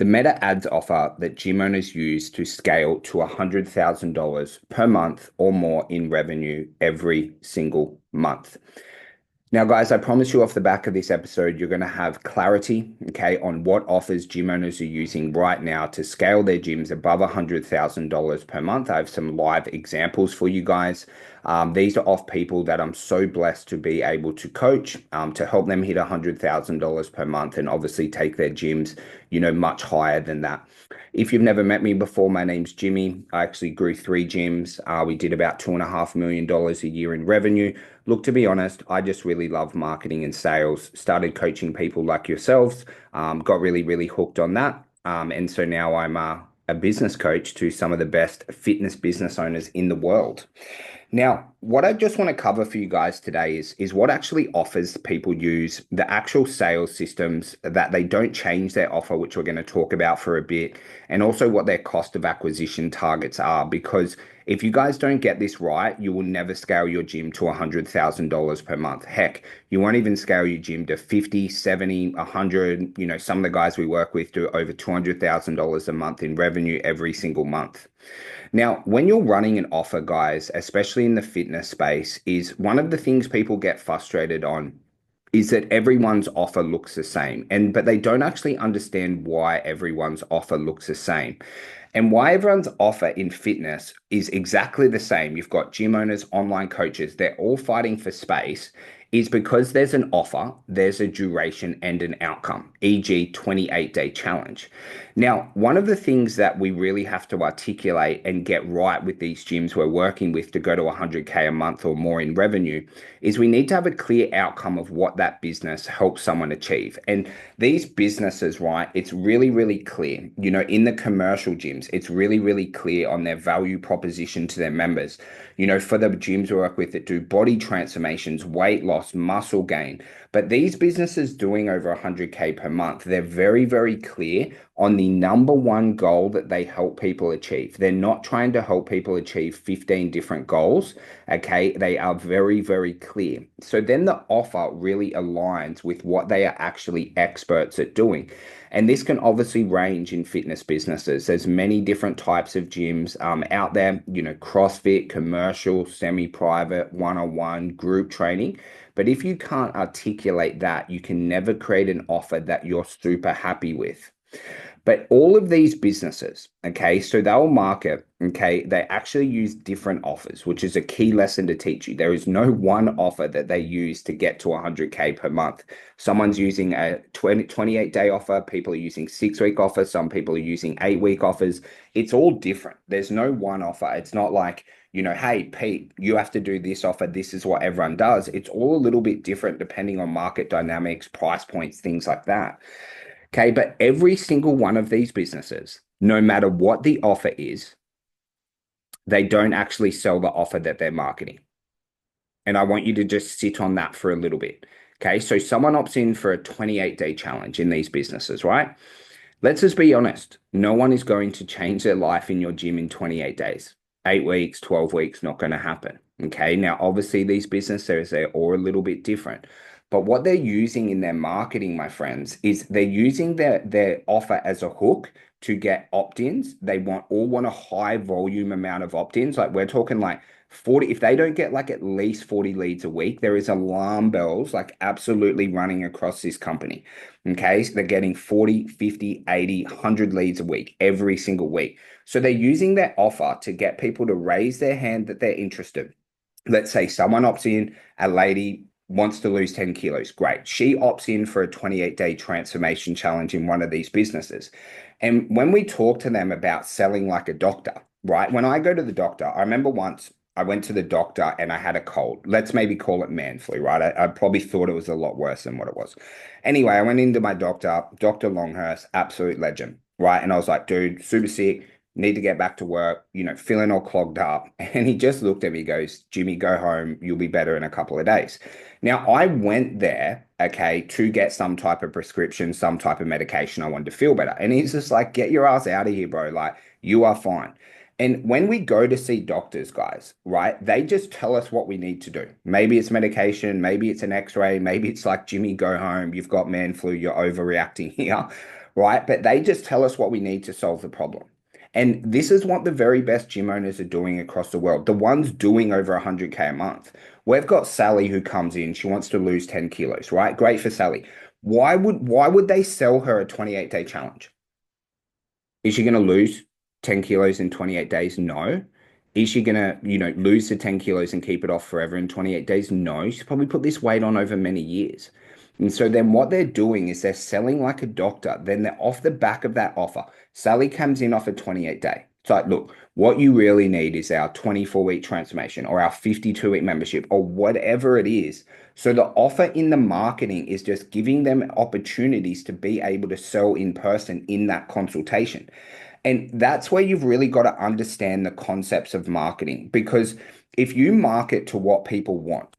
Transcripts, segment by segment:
The Meta Ads offer that gym owners use to scale to $100,000 per month or more in revenue every single month. Now, guys, I promise you off the back of this episode, you're going to have clarity, okay, on what offers gym owners are using right now to scale their gyms above $100,000 per month. I have some live examples for you guys. These are off people that I'm so blessed to be able to coach, to help them hit $100,000 per month and obviously take their gyms, much higher than that. If you've never met me before, my name's Jimmy. I actually grew 3 gyms. We did about $2.5 million a year in revenue. Look, to be honest, I just really love marketing and sales. Started coaching people like yourselves, got really, really hooked on that. And so now I'm a business coach to some of the best fitness business owners in the world. Now, what I just want to cover for you guys today is what actually offers people use the actual sales systems that they don't change their offer, which we're going to talk about for a bit, and also what their cost of acquisition targets are. Because if you guys don't get this right, you will never scale your gym to $100,000 per month. Heck, you won't even scale your gym to 50, 70, 100. Some of the guys we work with do over $200,000 a month in revenue every single month. Now, when you're running an offer, guys, especially in the fitness space, is one of the things people get frustrated on is that everyone's offer looks the same. But they don't actually understand why everyone's offer looks the same. And why everyone's offer in fitness is exactly the same. You've got gym owners, online coaches, they're all fighting for space, is because there's an offer, there's a duration and an outcome, e.g., 28-day challenge. Now, one of the things that we really have to articulate and get right with these gyms we're working with to go to 100K a month or more in revenue is we need to have a clear outcome of what that business helps someone achieve. And these businesses, right, it's really, really clear. In the commercial gyms, it's really, really clear on their value proposition to their members. For the gyms we work with that do body transformations, weight loss, muscle gain. But these businesses doing over 100K per month, they're very, very clear on the number one goal that they help people achieve. They're not trying to help people achieve 15 different goals. Okay. They are very, very clear. So then the offer really aligns with what they are actually experts at doing. And this can obviously range in fitness businesses. There's many different types of gyms out there, CrossFit, commercial, semi-private, one-on-one, group training. But if you can't articulate that, you can never create an offer that you're super happy with. But all of these businesses, okay, so they'll market, okay, they actually use different offers, which is a key lesson to teach you. There is no one offer that they use to get to 100K per month. Someone's using a 28-day offer. People are using 6-week offers. Some people are using 8-week offers. It's all different. There's no one offer. It's not like, hey, Pete, you have to do this offer. This is what everyone does. It's all a little bit different depending on market dynamics, price points, things like that. Okay, but every single one of these businesses, no matter what the offer is, they don't actually sell the offer that they're marketing. And I want you to just sit on that for a little bit. Okay, so someone opts in for a 28-day challenge in these businesses, right? Let's just be honest. No one is going to change their life in your gym in 28 days. 8 weeks, 12 weeks, not going to happen. Okay, now obviously these businesses, they're all a little bit different. But what they're using in their marketing, my friends, is they're using their offer as a hook to get opt-ins. They all want a high volume amount of opt-ins. Like we're talking like 40, if they don't get like at least 40 leads a week, there is alarm bells like absolutely running across this company. Okay. So they're getting 40, 50, 80, 100 leads a week, every single week. So they're using their offer to get people to raise their hand that they're interested. Let's say someone opts in, a lady wants to lose 10 kilos. Great. She opts in for a 28-day transformation challenge in one of these businesses. And when we talk to them about selling like a doctor, right? When I go to the doctor, I remember once I went to the doctor and I had a cold. Let's maybe call it man flu, right? I probably thought it was a lot worse than what it was. Anyway, I went into my doctor, Dr. Longhurst, absolute legend, right? And I was like, dude, super sick, need to get back to work, feeling all clogged up. And he just looked at me, goes, Jimmy, go home. You'll be better in a couple of days. Now, I went there, okay, to get some type of prescription, some type of medication. I wanted to feel better. And he's just like, get your ass out of here, bro. Like, you are fine. And when we go to see doctors, guys, right, they just tell us what we need to do. Maybe it's medication, maybe it's an x-ray, maybe it's like, Jimmy, go home. You've got man flu, you're overreacting here. right? But they just tell us what we need to solve the problem. And this is what the very best gym owners are doing across the world. The ones doing over 100K a month. We've got Sally who comes in, she wants to lose 10 kilos, right? Great for Sally. Why would they sell her a 28-day challenge? Is she going to lose 10 kilos in 28 days? No. Is she going to, lose the 10 kilos and keep it off forever in 28 days? No. She's probably put this weight on over many years. And so then what they're doing is they're selling like a doctor. Then they're off the back of that offer. Sally comes in off a 28-day. It's like, look, what you really need is our 24-week transformation or our 52-week membership or whatever it is. So the offer in the marketing is just giving them opportunities to be able to sell in person in that consultation. And that's where you've really got to understand the concepts of marketing, because if you market to what people want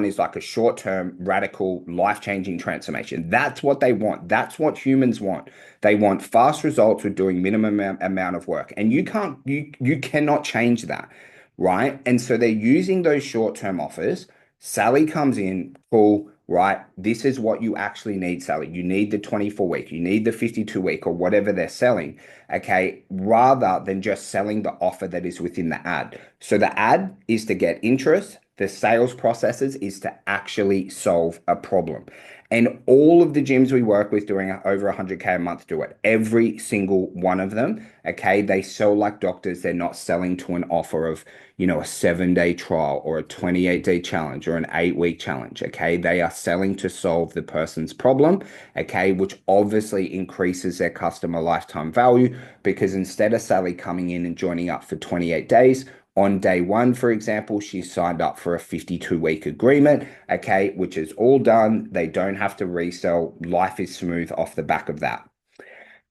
is like a short-term, radical, life-changing transformation. That's what they want. That's what humans want. They want fast results with doing minimum amount of work. And you cannot change that, right? And so they're using those short-term offers. Sally comes in, cool, right? This is what you actually need, Sally. You need the 24-week, you need the 52-week or whatever they're selling, okay, rather than just selling the offer that is within the ad. So the ad is to get interest. The sales processes is to actually solve a problem. And all of the gyms we work with doing over 100K a month do it. Every single one of them, okay? They sell like doctors. They're not selling to an offer of, a 7-day trial or a 28-day challenge or an 8-week challenge, okay? They are selling to solve the person's problem, okay? Which obviously increases their customer lifetime value, because instead of Sally coming in and joining up for 28 days, on day one, for example, she signed up for a 52-week agreement, okay, which is all done. They don't have to resell. Life is smooth off the back of that.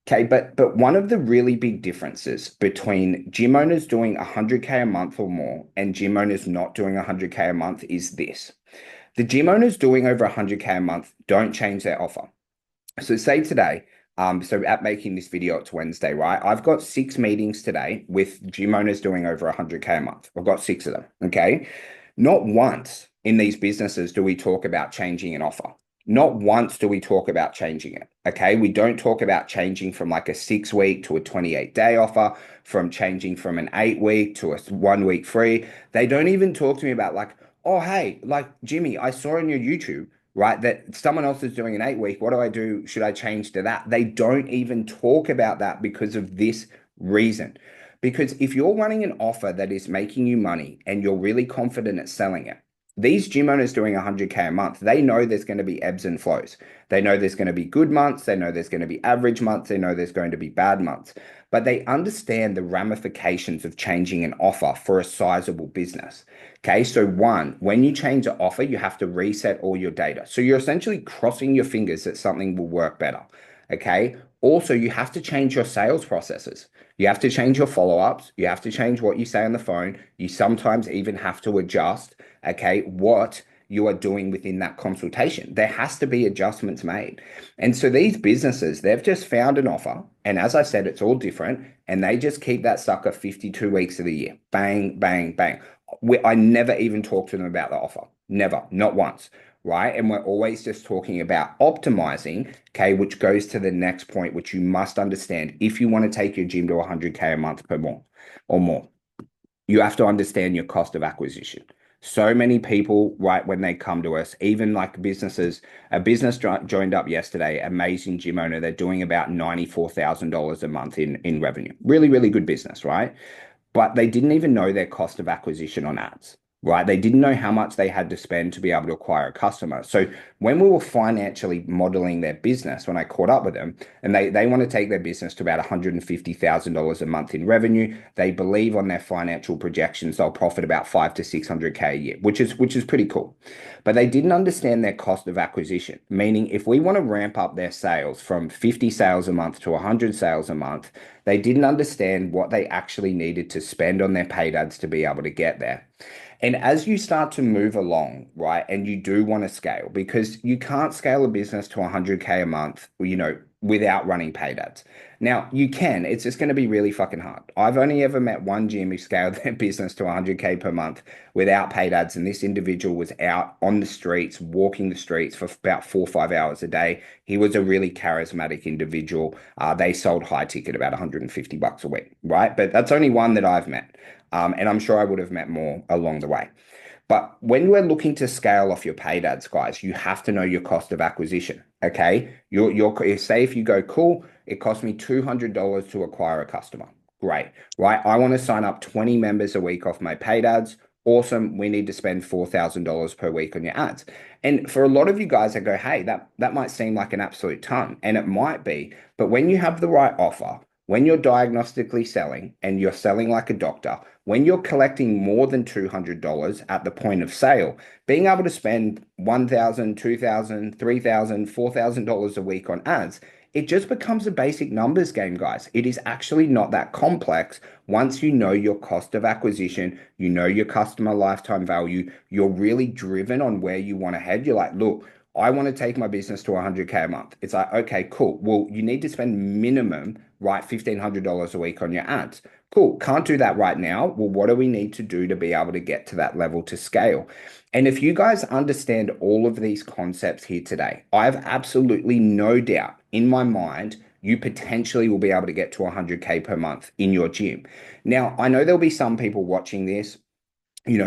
Okay, but one of the really big differences between gym owners doing 100K a month or more and gym owners not doing 100K a month is this. The gym owners doing over 100K a month don't change their offer. So say today, so at making this video, it's Wednesday, right? I've got 6 meetings today with gym owners doing over 100K a month. I've got 6 of them, okay? Not once in these businesses do we talk about changing an offer. Not once do we talk about changing it, okay? We don't talk about changing from like a 6-week to a 28-day offer, from changing from an 8-week to a 1-week free. They don't even talk to me about like, oh, hey, like Jimmy, I saw on your YouTube, right, that someone else is doing an 8-week. What do I do? Should I change to that? They don't even talk about that because of this reason. Because if you're running an offer that is making you money and you're really confident at selling it, these gym owners doing 100K a month, they know there's going to be ebbs and flows. They know there's going to be good months. They know there's going to be average months. They know there's going to be bad months. But they understand the ramifications of changing an offer for a sizable business. Okay, so one, when you change an offer, you have to reset all your data. So you're essentially crossing your fingers that something will work better. Okay, also, you have to change your sales processes. You have to change your follow-ups. You have to change what you say on the phone. You sometimes even have to adjust, okay, what you are doing within that consultation. There has to be adjustments made. And so these businesses, they've just found an offer. And as I said, it's all different. And they just keep that sucker 52 weeks of the year. Bang, bang, bang. I never even talk to them about the offer. Never, not once, right? And we're always just talking about optimizing, okay, which goes to the next point, which you must understand. If you want to take your gym to 100K a month per more or more, you have to understand your cost of acquisition. So many people, right, when they come to us, even like businesses, a business joined up yesterday, amazing gym owner, they're doing about $94,000 a month in revenue. Really, really good business, right? But they didn't even know their cost of acquisition on ads, right? They didn't know how much they had to spend to be able to acquire a customer. So when we were financially modeling their business, when I caught up with them, and they want to take their business to about $150,000 a month in revenue, they believe on their financial projections they'll profit about 5 to 600K a year, which is pretty cool. But they didn't understand their cost of acquisition, meaning if we want to ramp up their sales from 50 sales a month to 100 sales a month, they didn't understand what they actually needed to spend on their paid ads to be able to get there. And as you start to move along, right, and you do want to scale, because you can't scale a business to 100K a month, without running paid ads. Now, you can, it's just going to be really fucking hard. I've only ever met one gym who scaled their business to 100K per month without paid ads. And this individual was out on the streets, walking the streets for about 4 or 5 hours a day. He was a really charismatic individual. They sold high ticket about $150 a week, right? But that's only one that I've met. And I'm sure I would have met more along the way. But when we're looking to scale off your paid ads, guys, you have to know your cost of acquisition. Okay. Say if you go, cool, it cost me $200 to acquire a customer. Great. Right. I want to sign up 20 members a week off my paid ads. Awesome. We need to spend $4,000 per week on your ads. And for a lot of you guys that go, hey, that might seem like an absolute ton, and it might be, but when you have the right offer, when you're diagnostically selling and you're selling like a doctor, when you're collecting more than $200 at the point of sale, being able to spend $1,000, $2,000, $3,000, $4,000 a week on ads, it just becomes a basic numbers game, guys. It is actually not that complex once you know your cost of acquisition, you know your customer lifetime value, you're really driven on where you want to head. You're like, look, I want to take my business to 100K a month. It's like, okay, cool. Well, you need to spend minimum, right, $1,500 a week on your ads. Cool. Can't do that right now. Well, what do we need to do to be able to get to that level to scale? And if you guys understand all of these concepts here today, I have absolutely no doubt in my mind you potentially will be able to get to 100K per month in your gym. Now, I know there'll be some people watching this,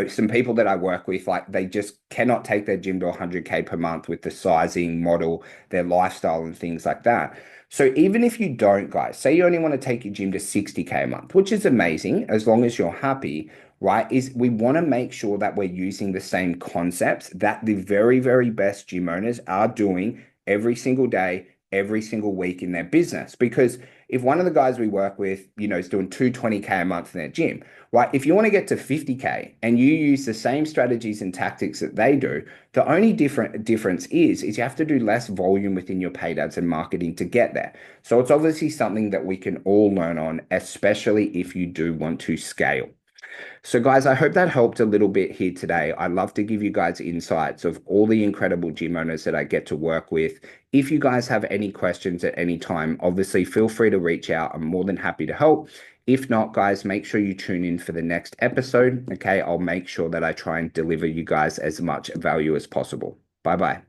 some people that I work with, like they just cannot take their gym to 100K per month with the sizing model, their lifestyle, and things like that. So even if you don't, guys, say you only want to take your gym to 60K a month, which is amazing as long as you're happy, right? Is we want to make sure that we're using the same concepts that the very, very best gym owners are doing every single day, every single week in their business. Because if one of the guys we work with, is doing 220K a month in their gym, right? If you want to get to 50K and you use the same strategies and tactics that they do, the only difference is you have to do less volume within your paid ads and marketing to get there. So it's obviously something that we can all learn on, especially if you do want to scale. So, guys, I hope that helped a little bit here today. I love to give you guys insights of all the incredible gym owners that I get to work with. If you guys have any questions at any time, obviously feel free to reach out. I'm more than happy to help. If not, guys, make sure you tune in for the next episode. Okay, I'll make sure that I try and deliver you guys as much value as possible. Bye bye.